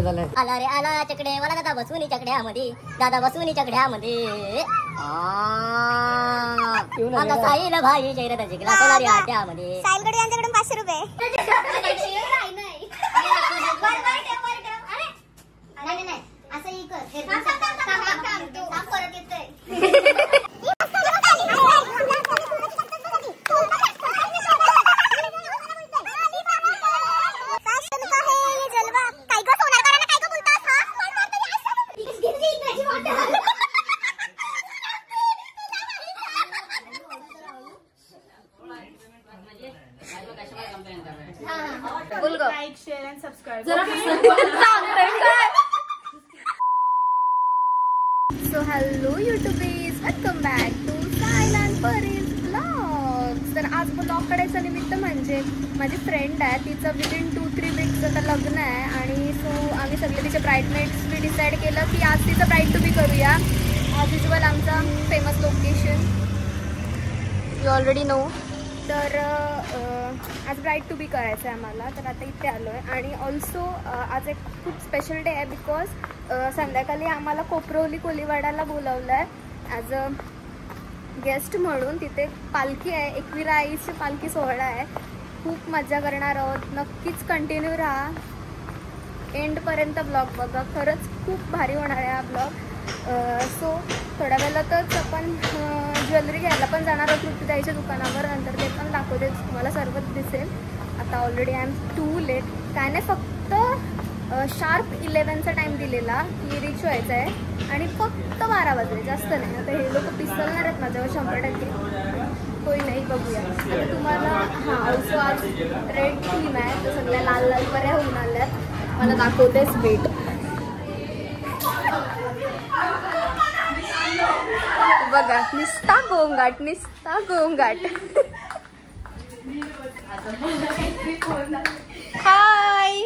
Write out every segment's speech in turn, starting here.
झालं. आला रे आला चकड्या वाला दादा बसवून चकड्यामध्ये, दादा बसवून चकड्यामध्ये. आता साईल भाई जयरथ जिंकला सोनारी आट्यामध्ये. साईलकडे यांच्याकडून 500 रुपये. नाही असं परत येतोय. Like, share and subscribe. So hello YouTubers, welcome back to Sail and Paris Vlogs. तर आज ब्लॉग काढायचं निमित्त म्हणजे माझी फ्रेंड आहे, तिचं विदिन 2-3 वीक्सचं तर लग्न आहे आणि सो आम्ही सगळे तिचे ब्राईडमेट्स मी डिसाईड केलं की आज तिचं ब्राईड टू बी करूया. ॲज युजल आमचा famous location you already no. तर आज ब्राईड टू बी करायचं आहे आम्हाला, तर आता इथे आलो आहे. आणि ऑल्सो आज एक खूप स्पेशल डे आहे बिकॉज संध्याकाळी आम्हाला कोपरवली कोलीवाडाला बोलावलं आहे ॲज अ गेस्ट म्हणून. तिथे पालखी आहे, एकविरा आईची पालखी सोहळा आहे. खूप मजा करणार आहोत, नक्कीच कंटिन्यू राहा एंडपर्यंत ब्लॉग बघा, खरंच खूप भारी होणार आहे हा ब्लॉग. सो थोड्या वेळातच आपण ज्वेलरी घ्यायला पण जाणार आहोत तृप्तीताईच्या दुकानावर, नंतर ते पण दाखवते तुम्हाला, सर्वच दिसेल. आता already I am too late. काय नाही, फक्त शार्प 11चा टाईम दिलेला की रीच व्हायचं आहे आणि फक्त 12 वाजले, जास्त नाही. आता हे लोक पिसलणार आहेत माझ्यावर 100%. कोई नाही, बघूया. आता तुम्हाला हां ऑल्सो आज रेड थीम आहे, तर सगळ्या लाल लाल बऱ्या होऊन आल्यात. मला दाखवतेच वेट. बघा निस्ता गोंगाट, निस्ता गोंगाट. हाय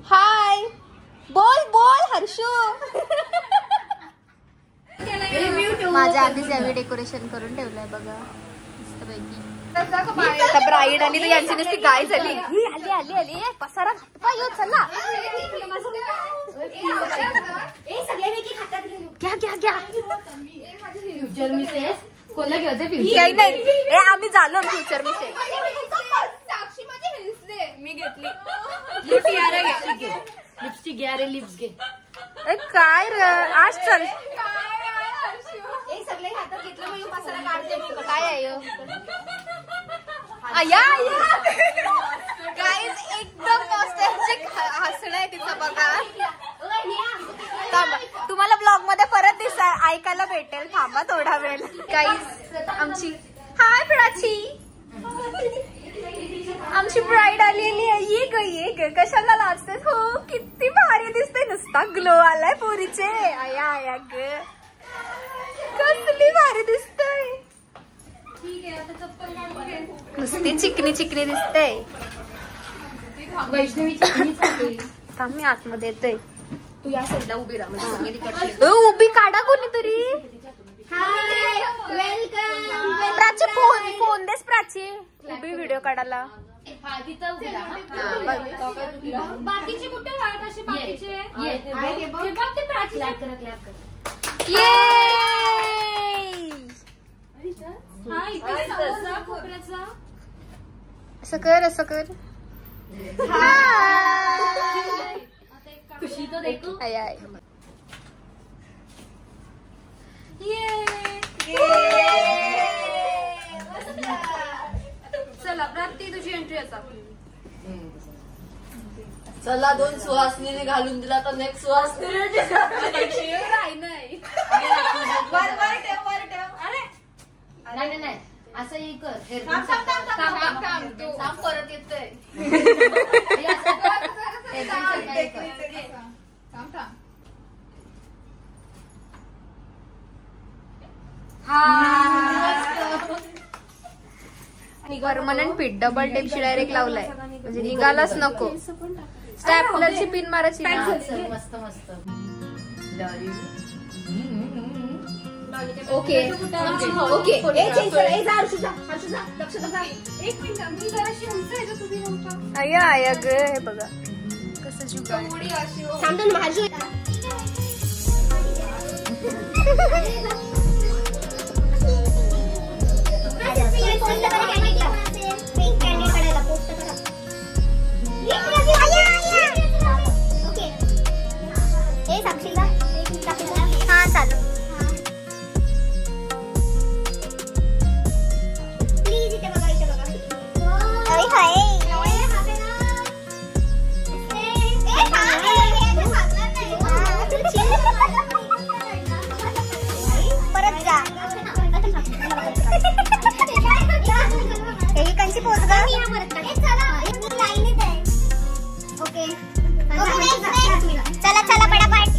हाय, बोल बोल हर्षू. माझ्या आधीच यावेळी डेकोरेशन करून ठेवलंय बघा मस्तपैकी. आता ब्राईड आणि तर यांची नुसती गाय झाली. आली आली आली, पसारा पाहिजे. चला घ्या घ्या घ्या. कोणला घ्यायचं काही नाही, आम्ही झालो फ्युचर मिसेस. मी घेतली. लिपस्टिक घ्या रे, लिप्स घे. काय रे आज चल सगळे हातात घेतलं मग पसारा काढते मी. काय आहे गाईज, एकदम नॉस्टॅल्जिक हसणं आहे तिचं बघा. तुम्हाला ब्लॉग मध्ये परत ऐकायला भेटेल, थांबा थोडा वेळ. गाईज आमची हाय प्राची, आमची ब्राईड आलेली आहे. ये ग कशाला लाजतेस? हो किती भारी दिसते, नुसता ग्लो आलाय पोरीचे. आया आया ग, कसली भारी दिसतय. नुसती चिकनी चिकनी दिसते. मी आतमध्ये येते, तू या साईडला उभी राहा म्हणजे उभी काढा कोणीतरी. Hi welcome. प्राची फोन देस प्राची, उभी व्हिडिओ काढायला. बाकीचे कुठे असे बाकीचे असं कर, असं कर. खुशी तो देखो. I I. चला प्राप्ती, तुझी एंट्री असा. चला, 2 सुहासनीने घालून दिला तर नेक्स्ट सुहासनी नाही असं हे कर. परत येतोय. परमनंट पीठ डबल टेपशी डायरेक्ट लावलाय म्हणजे निघालाच नको. स्टॅपलरची पिन मारायची. मस्त मस्त. ओके ओके एक मिनिट मी जराशी उंच ह्याच्यात उभी राहू का? आया आया ग हे बघा कसं जुगाड थोडी अशी हो. थांबतो ना माझी हा चालू प्लीज इथे बघा परत जा कंची पोच ग ओके चला चला पटापट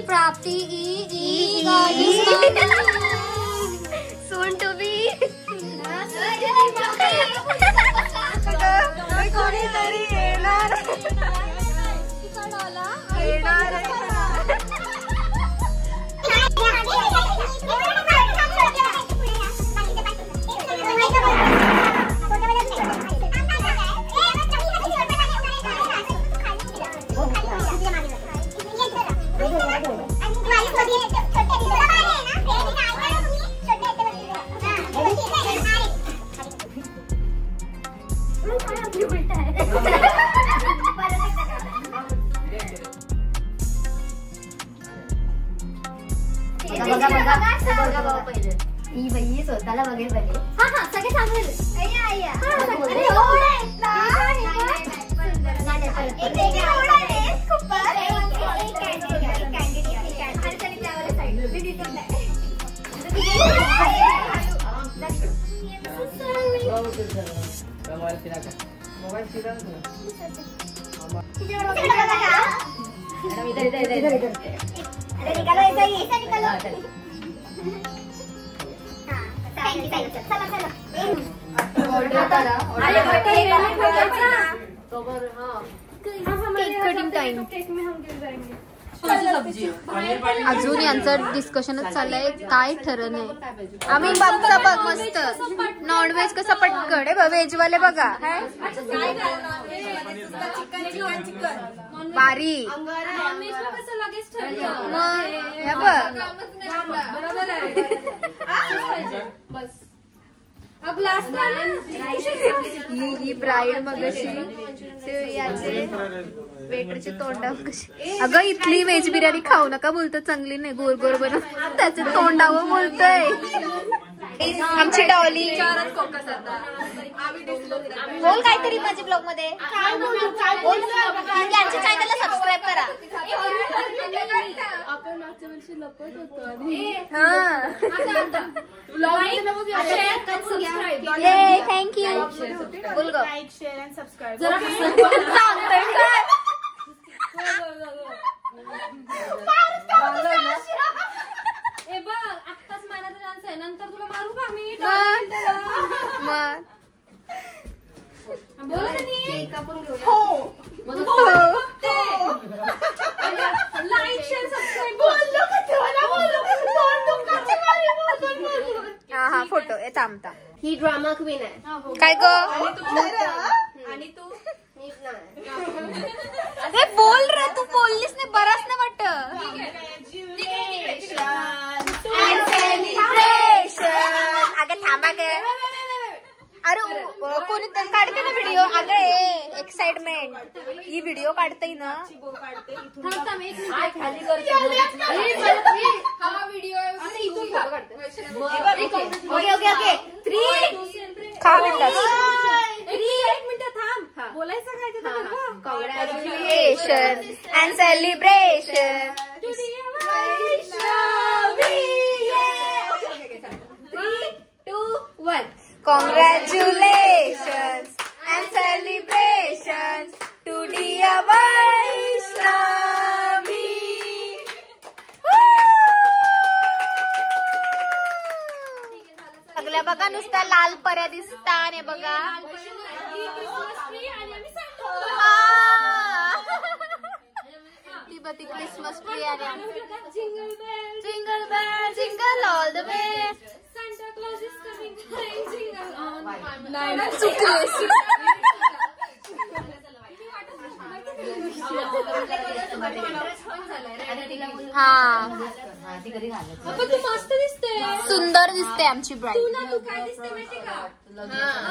प्राप्ति soon to be कोणीतरी येणार ही बाई स्वतःला बघेल पाहिजे हा हा सगळे सांगेल अजून यांचं डिस्कशनच चाललंय काय ठरलं नाही आम्ही बघता बघ मस्त नॉनव्हेज कसं पटकन आहे व्हेज वाले बघा बारी ही ब्राईड मग याचे वेटरचे तोंडा कशी अगं इथली व्हेज बिर्याणी खाऊ नका बोलतो चांगली नाही गोर गोर बनव त्याचे तोंडावं बोलतोय आमची डॉली बोल काहीतरी माझ्या ब्लॉग मध्ये यांच्या चॅनलला सबस्क्राईब करा आपण मागच्या वर्षी लपत होतो थँक्यू बोल ग लाईक शेअर अँड सबस्क्राईब आत्ताच मारायचा चान्स आहे नंतर तुला मारू का मी बोला लाईक शेअर सबस्क्राईब हा फोटो थांबता ही ड्रामा क्वीन आहे काय ग आणि तू अरे बोल रे तू बोललीस नाही बराच नाही वाटत अगं थांबा ग अरे कोणी काढते ना व्हिडिओ अगं एक्साइटमेंट ही व्हिडिओ काढते ना बोलायचं काय congratulation and celebration Congratulations and celebrations to dear Vaishnavi. सगळ्या बघा नुसत्या लाल पऱ्या दिसता आणि बघा ती क्रिसमस ट्री आणि jingle bell jingle all the way Santa Claus is coming. Jingle on. तू मस्त दिसते. सुंदर दिसते आमची ब्राईड. तू काय दिसते माहिती का?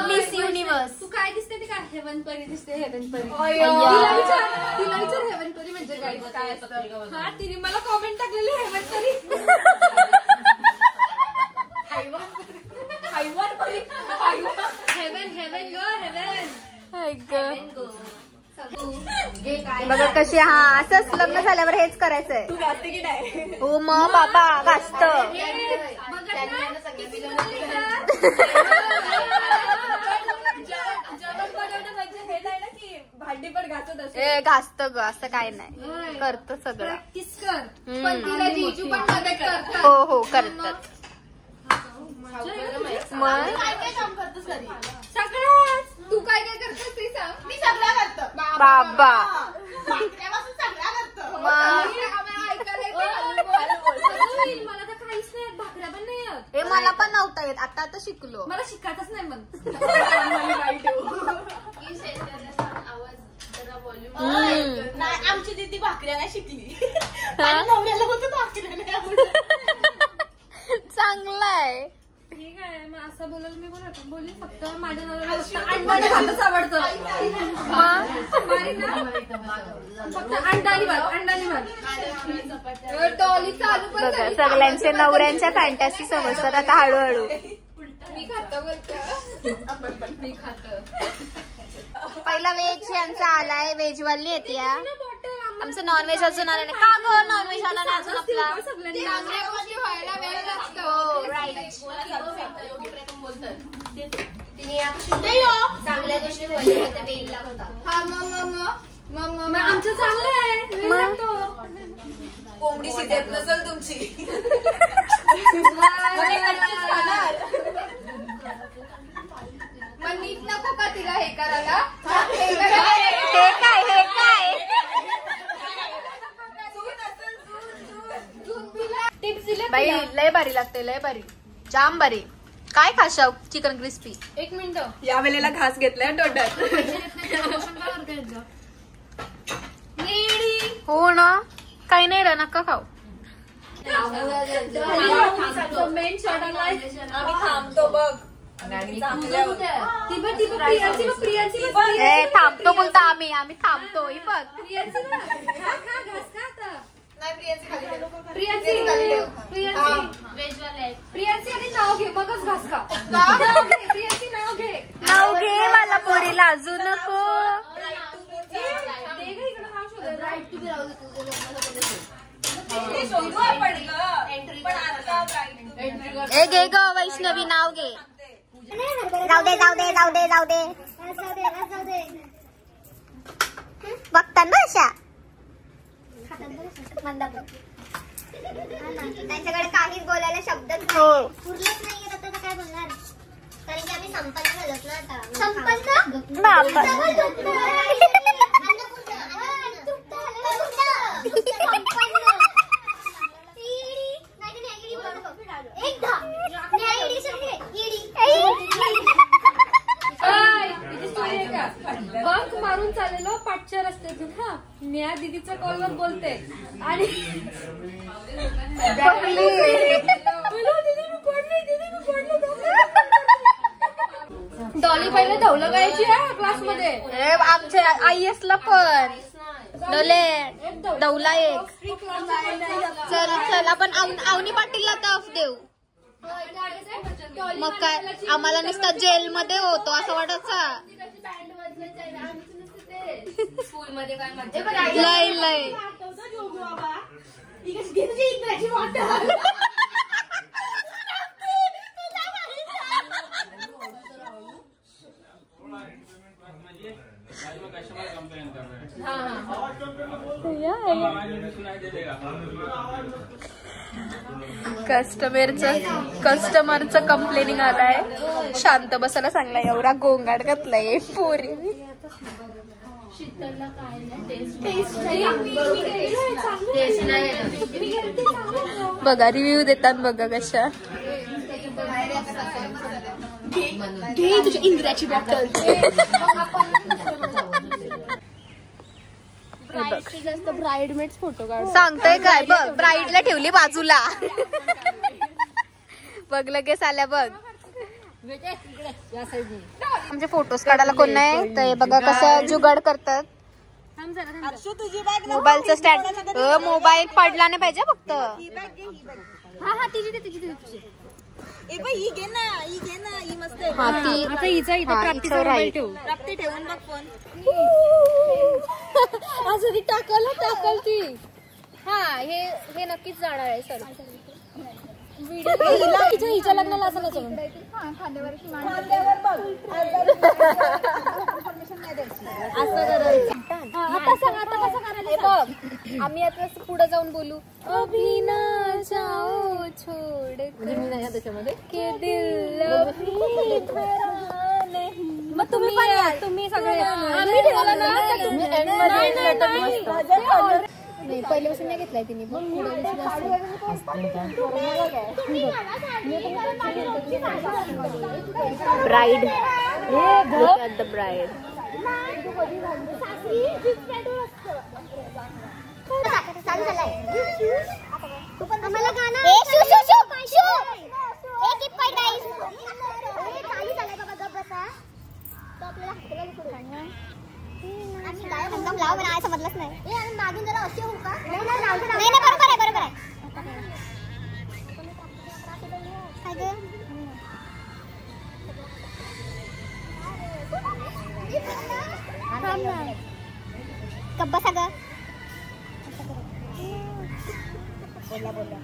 Miss universe. तू काय दिसते ते का? हेवन परी दिसते. हेवन परी. तिला विचार हेवन परी म्हणजे काय असतं. हा तिने मला कॉमेंट टाकलेली हेवन परी. बघा कशी हा असंच लग्न झाल्यावर हेच करायचंय. तू घासते की नाही? हो मग बाबा घासत. भांडी पण घासत असते. घासत ग असं काय नाही करत सगळं. पण तिला जीजू पण मदत करतात. हो हो करतात. मग सगळ्याच तू काय काय करतेस ते सांग. मी सगळं करतो बाबा मला तर काहीच नाही येत. भाकऱ्या पण नाही येत. हे मला पण नव्हता येत. आता आता शिकलो. मला शिकायचंच नाही मग. आमची दीदी भाकऱ्या नाही शिकली. चांगलाय. ठीक आहे मग असं बोलायला मी बोलली फक्त माझ्या नवऱ्याला फक्त अंडाने भातच आवडतं. फक्त अंडानी भात. टॉली चालू पण बघा सगळ्यांचे नवऱ्यांच्या फॅन्टॅसी समजतात आता हळूहळू. मी खातो बोलतो. मी खातो. पहिला व्हेज यांचा आलाय. व्हेज वाली येते आमचं नॉनव्हेज अजून आलं नाही. का गं नॉनव्हेज आला नाही अजून आपला? चांगल्या गोष्टी व्हायला वेळ लागतो. हो राईट. चांगल्या गोष्टी व्हायला वेळ लागतात. हा मग आमचं चांगलं आहे. वेळ लागतो. कोंबडी शिजत नसेल तुमची. मग नीट नको का तिला हे करायला? हे काय टिप्स दिले बाई लय भारी लागते. लय भारी जाम भारी. काय खाशाव चिकन क्रिस्पी. 1 मिनिट. या वेळेला घास घेतलाय तोंडात. हो ना काही नाही रे नका खाऊ. मेन शॉट आलाय. आम्ही थांबतो बघ. हे थांबतो बोलता आम्ही थांबतो. ही बघ प्रियांशी आणि नाव घे मगच घास खा. प्रियांशी नाव घे. नाव घे मला पोरी लाजू नको. ए घे ग वैष्णवी नाव घे. जाऊ दे बघतात ना अशा. त्यांच्याकडे काहीच बोलायला शब्दच हो पुरलंच नाहीये. आता काय बोलणार कारण की आम्ही संपन्न झालोत ना आता. बंक मारून चाललेलो पाठच्या रस्त्यातून. हा न्या दिदीच्या कॉलवर बोलते आणि डॉली पहिले धवलं गायची आहे क्लासमध्ये. आमच्या IS ला पण दौला एक. चल आपण अवनी पाटीलला ताफ देऊ. मग काय आम्हाला नुसता जेल मध्ये होतो असं वाटायचा. स्कूल मध्ये काय मजा. लय कस्टमरचं कंप्लेनिंग आलाय. शांत बसायला सांगलाय. एवढा गोंगाट घातलाय पोरी. बघा रिव्ह्यू देतात बघा कशा. घे तुझ्या इंद्राची बॉटल. ब्राईडमेड्स फोटो काढ. सांगतोय काय बघ. ब्राईडला ठेवली बाजूला. बघ लगेच आल्या बघ. आमचे फोटोज काढायला कोण नाही तर बघा कसं जुगाड करतात. मोबाईलचं स्टँड. मोबाईल पडला नाही पाहिजे फक्त. असं ती टाकल ती. हा हे नक्कीच जाणार आहे सर. हिच्या लग्नाला असं नाही. आम्ही आता पुढे जाऊन बोलू. अभी ना जाओ छोड त्याच्यामध्ये के दिल. मग तुम्ही सगळे आम्ही ठेवला ना. नाही पहिल्यापासून नाही घेतलाय तिने. Bride. Look at the bride. आम्हाला गाणं समजलंच नाही. मागून जरा अशी होऊ का. नाही बरोबर आहे. कब्बा सगळं बोला.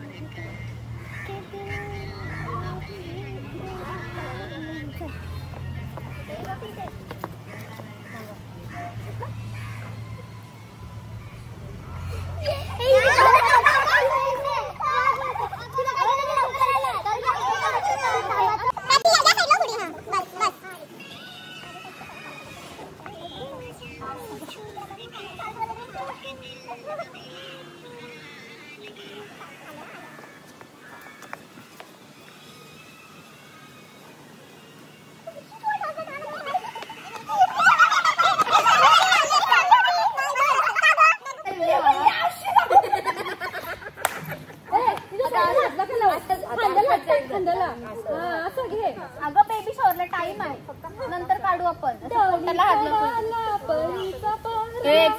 अगं बेबी शॉवरला टाइम आहे. नंतर काढू आपण.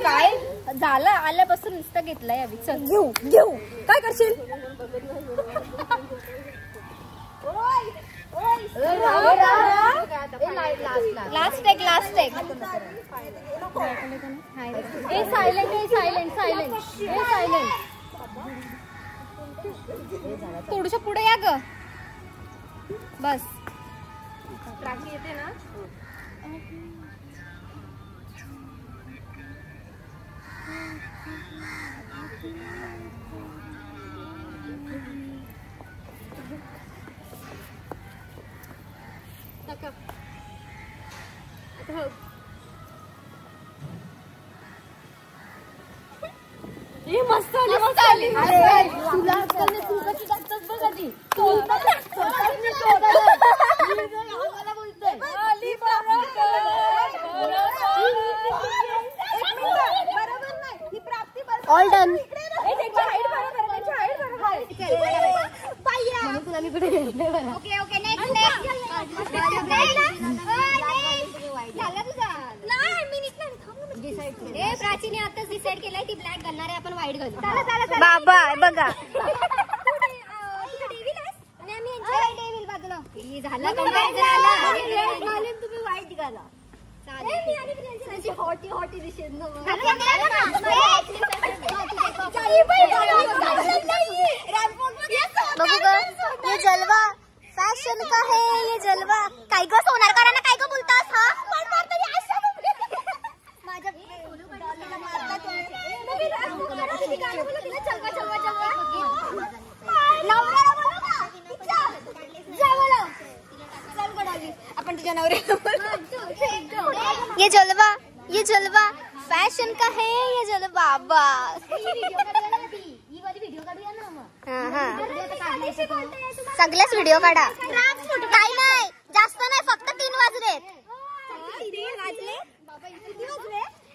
काय झालं आल्यापासून नुसतं घेतलंय. अभि चल घेऊ. काय करशील. Last take. सायलेंट. थोडीशा पुढे या ग. बस राखी येते ना. हे मस्त आली. तुला तू कशी टाकतोस बघ आधी. All done. ओके प्राचीने आताच डिसाइड केलाय ती ब्लॅक घालणार आहे. आपण व्हाईट घालू. बाबा बघा झाला तुम्ही व्हाईट घाला. हॉटी दिसेल. गाणं बोलत ना, चलवा चलवा चलवा. नवऱ्याला बोलू का? चल जा बोलो. चल कोणाली आपण तुझ्या नवऱ्याला बोलू. ये जलवा फॅशन का है ये जलवा बस. सगळ्याच व्हिडिओ काढा. काही नाही जास्त नाही, फक्त 3 वाजलेत.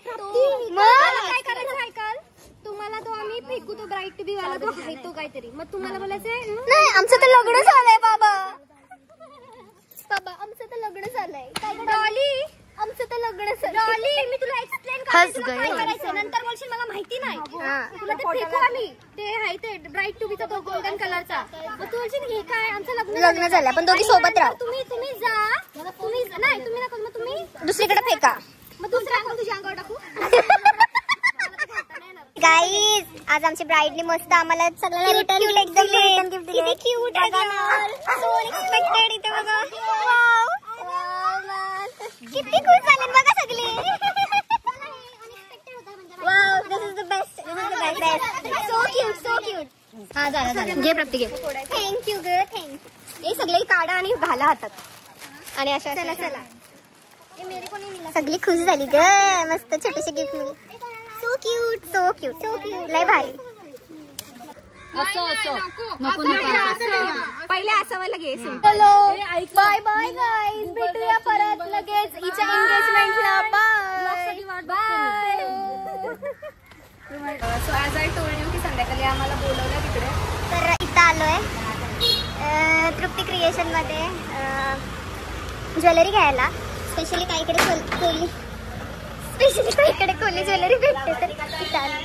काय करायचं ऐकाल तुम्हाला, तो आम्ही फेकू तो ब्राईट टीव्ही वाला तो आहे तो काहीतरी, मग तुम्हाला बोलायचंय नाही आमचं तर लग्न झालंय बाबा. आमचं तर लग्न झालंय. डॉली आमचं तर लग्न झालं. डॉली मी तुला एक्सप्लेन करायचं नंतर बोलशील मला माहिती नाही. तुला ते फेकू आम्ही, ते आहे ते ब्राईट टीव्हीचा तो गोल्डन कलरचा. मग तू बोलशील हे काय आमचं लग्न झालं, पण दोघी सोबत राहा. तुम्ही जा, तुम्ही नाही तुम्ही नका, मग तुम्ही दुसरीकडे फेका. मग दुसऱ्या अंगावर तुझ्या अंगावर टाकू. गाईज आज आमची ब्राईडनी मस्त आम्हाला सगळ्यांना रिटर्न गिफ्ट दिले. किती क्यूट आहे, सो अनएक्सपेक्टेड. इथे बघा किती खुश झाले बघा सगळे. Wow this is the best, so cute. हा झालं घे प्रत्येक घे. थँक्यू ग थँक्यू. हे सगळे काढा आणि घाला हातात आणि अशा चला सगळी खुश झाली ग. मस्त छोटीशी गिफ्ट मिळाली. सो क्यूट लय भारी. पहिले असावं घे. चलो बाय बाय गाईज, भेटूया परत लगेच हिच्या एंगेजमेंटला. Bye. So as I told you की संध्याकाळी आम्हाला बोलवलं तिकडे, तर इथं आलोय तृप्ती क्रिएशन मध्ये ज्वेलरी घ्यायला. स्पेशली काहीकडे कोली ज्वेलरी भेटते, तर इथं आलो.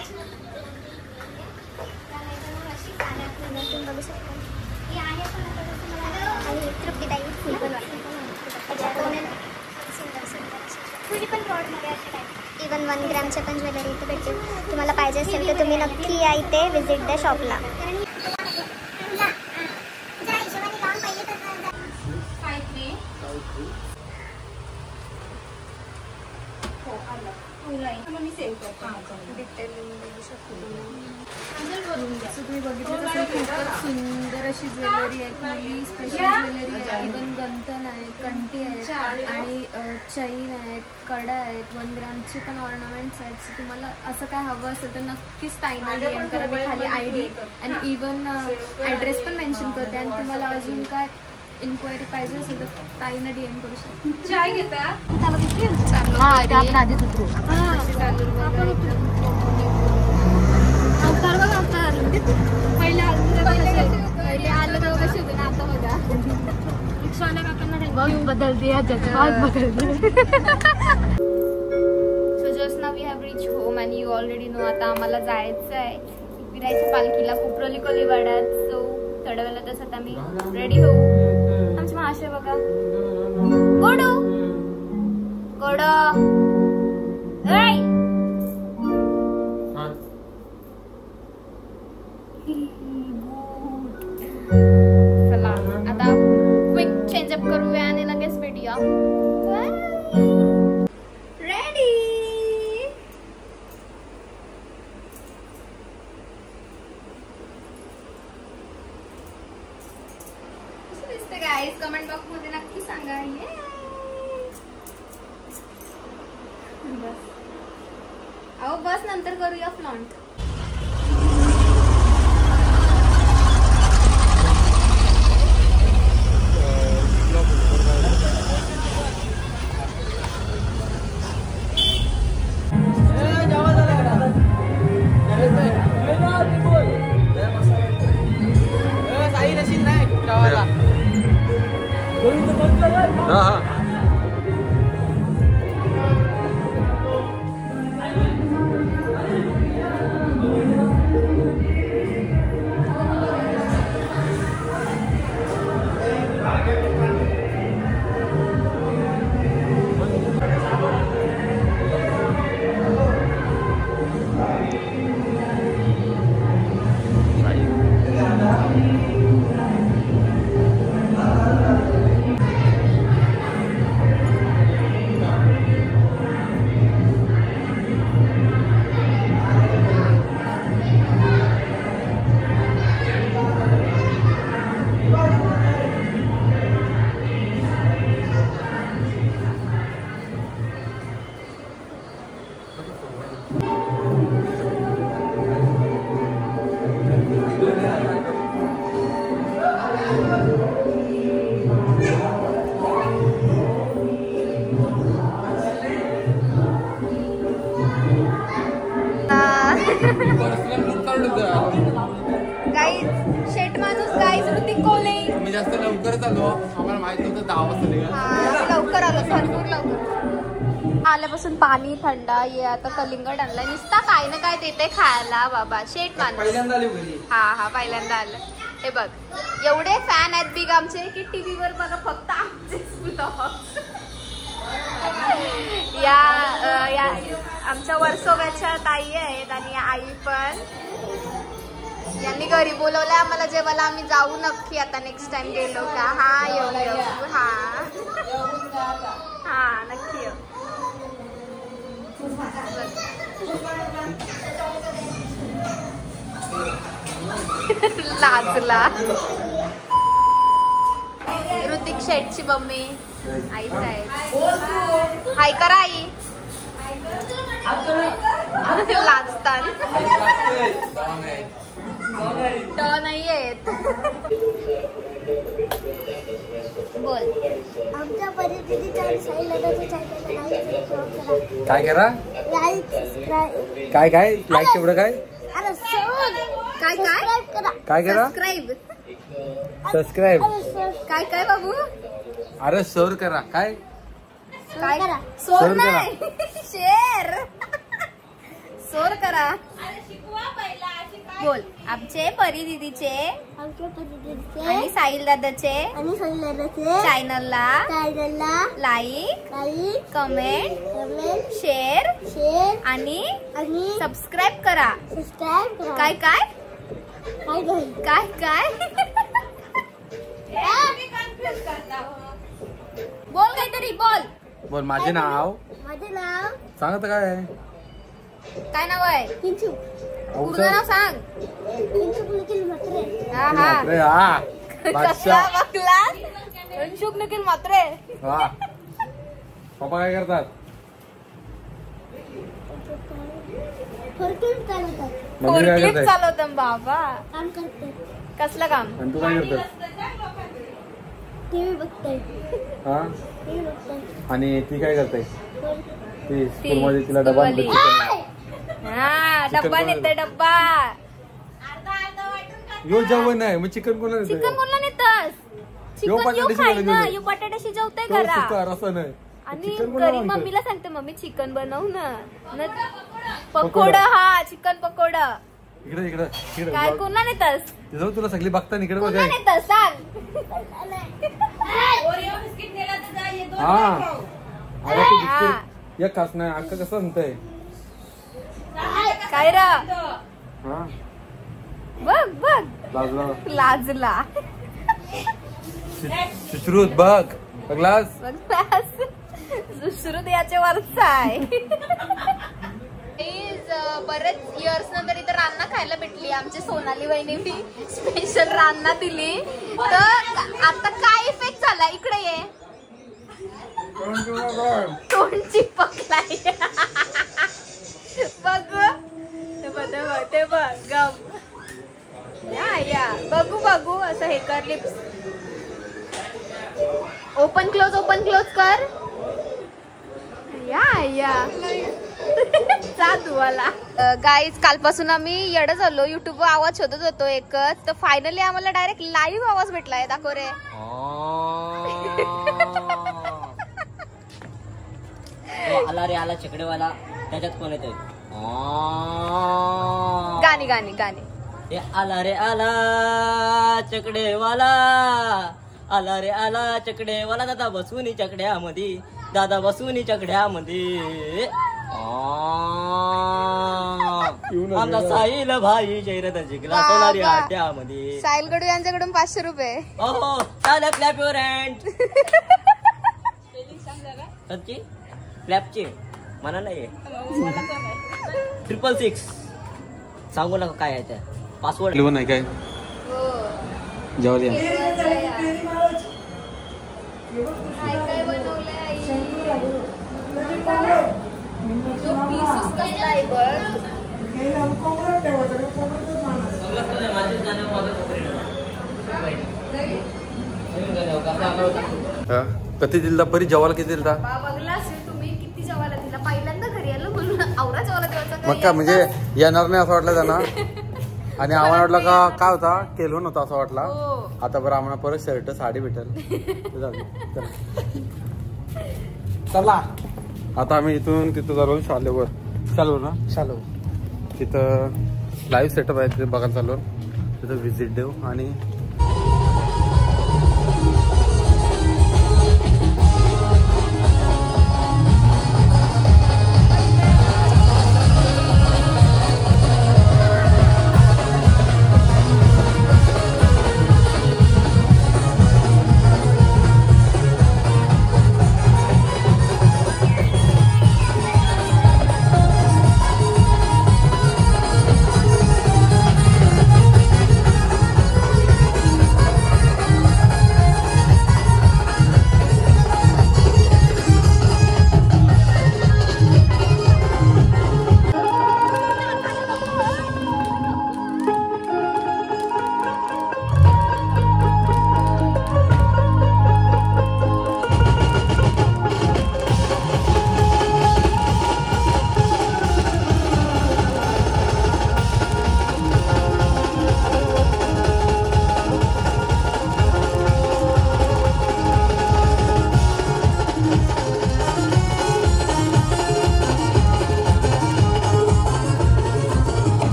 तृप्तीताई इवन 1 ग्रॅमच्या पण ज्वेलरी इथे भेटते. तुम्हाला पाहिजे असेल तर तुम्ही नक्की या इथे विजिट द शॉपला. तुम्ही बघितलं तसं खूपच सुंदर अशी ज्वेलरी आहे. कुठली स्पेशल ज्वेलरी आहे. इवन गंठण आहे, कंठी आहे आणि चैन आहेत, कडा आहेत, 1 ग्रॅमचे पण ऑर्नामेंट्स आहेत. सो तुम्हाला असं काय हवं असेल तर नक्कीच ताईंना DM करा. मी खाली ID आणि इवन ॲड्रेस पण मेन्शन करते. आणि तुम्हाला अजून काय इन्क्वायरी पाहिजे असेल तर ताईंना DM करू शकता. चाय घेता पहिले आलं तेव्हा कशी होते ना, आता बघा रिक्षावाल्या काकांना बदलते. So just now we have reach home and you already know आता आम्हाला जायचं आहे विरायच्या पालखीला कुपरोली कोलीवाड्यात. सो थोड्या वेळेला तसं आता आम्ही रेडी होऊ. आमची माशे बघा गोडो गोडो चला आता क्विक चेंजअप करूया आणि लगेच भेटूया. रेडी. कसं दिसतं गाईज, कमेंट बॉक्स मध्ये नक्की सांगा. अहो बस नंतर करूया फ्लॉन्ट. गाईज शेट माणूस गाईज ऋतिक कोले. मी जास्त लवकरच आलो, आम्हाला माहित नव्हतं 10 वाजता निघाल. लवकर आलो, भरपूर लवकर आल्यापासून पाणी थंडा ये. आता कलिंगड आणलाय, नुसता काय ना काय देते खायला बाबा शेट माणूस. पहिल्यांदा आली घरी. हा पहिल्यांदा आलं. हे बघ एवढे फॅन आहेत बिग आमचे की टीव्हीवर बघा फक्त आमचेच ब्लॉग्स. या आमच्या वर्सोव्याच्या ताई आहेत आणि आई पण. यांनी घरी बोलवलंय आम्हाला जेवायला. आम्ही जाऊ नक्की आता नेक्स्ट टाइम गेलो का. हा येऊ हा नक्की येऊ. लाजला. ऋतिक शेटची मम्मी आईच आहे. हाय करा आई. लाजतात नाही येत. बोल. आमच्या परिस्थितीच्या काय करा काय काय लाईक तेवढं काय काय काय करा सबस्क्राईब काय काय बाबू. अरे सर करा काय काय सोर नाही शेर. सोर करा. बोल. आमचे परी दीदीचे आणि साहिल दादाचे चॅनलला लाईक कमेंट शेअर आणि सबस्क्राईब करा. काय काय काय काय बोल काहीतरी बोल. बोल. माझे नाव सांगत काय नाव आहे. पूर्ण नाव सांग. निखिल म्हात्रे. पप्पा काय करतात. फोर्कलिफ्ट चालवतात बाबा. कसलं काम. आणि तू काय करतात. टीव्ही बघताय. आणि ती काय करते. ती स्कूल मध्ये तिला डबा डब्बा नेते. डब्बा यो जेवण नाही मग चिकन कोणा चिकन कोणला नेतस. चिकन बटाट्याशी जेवताय करा असं नाही. आणि घरी मम्मीला सांगते मम्मी चिकन बनव ना. पकोडा. हा चिकन पकोडा. इकडे इकडे इकडे काय कोणला नेतस. तुला सगळी बघता इकडे बघ. नेतस सांग. हा एक खास नाही अक्का कसं म्हणतंय काय रा. हा बघ बघ लाजला. सुश्रुत बघ बघलास. सुश्रुत याच्या वरच आहे. बरेच इयर्स नंतर इथं रान्ना खायला भेटली. आमची सोनाली वहिनी स्पेशल रान्ना दिली. तर आता काय इफेक्ट झाला. इकडे ये. तोंड चिपकलाय. बघ ते बघ गम. या बघू असं हे कर. लिप्स ओपन क्लोज कर. या जादूवाला. गाईज कालपासून आम्ही येडं झालो. युट्यूब आवाज शोधत होतो एकच. तर फायनली आम्हाला डायरेक्ट लाईव्ह आवाज भेटलाय. दाखव रे. आला रे आला चकडेवाला. त्याच्यात कोण येतोय. गाणी. आला रे आला चकडेवाला. आला रे आला चकडेवाला. दादा बसून चकड्यामध्ये. आमचा साहिल भाई जयरथ जिंकला सोनारी अड्ड्यामध्ये. साहिल गडू यांच्याकडून 500 रुपये. ओहो चालेल. Clap your hand. सच्ची क्लॅपची मला नाही. 666 सांगू नका काय आहे त्या पासवर्ड. नाही काय जेव्हा काय बनवलंय कधी दिलता परी जेवायला किती दिलता. बघला असेल तुम्ही किती जेवायला दिला. पहिल्यांदा घरी आलो म्हणून आवरा जेवायला देवाचा मग काय म्हणजे येणार नाही असं वाटलं त्यांना आणि आम्हाला वाटलं का काय होता केलो नव्हता असं वाटला. आता बरं आम्हाला परत शर्ट साडी भेटेल. चला आता आम्ही इथून तिथं चालू शालेवर चालू ना चालू तिथं लाईव्ह सेटअप आहे ते बघायला चालू तिथं व्हिजिट देऊ आणि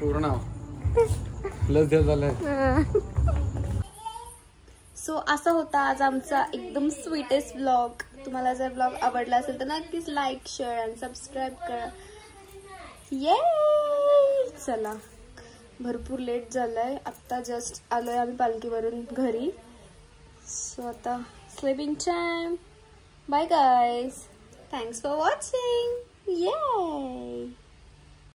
पूर्ण लस देत झालंय. सो असा होता आज आमचा एकदम स्वीटेस्ट ब्लॉग. तुम्हाला जर ब्लॉग आवडला असेल तर नक्कीच लाईक, शेअर आणि सबस्क्राईब करा. ये चला, भरपूर लेट झालंय. आत्ता जस्ट आलोय आम्ही पालखीवरून घरी. सो आता sleeping time. Bye guys, thanks for watching. ये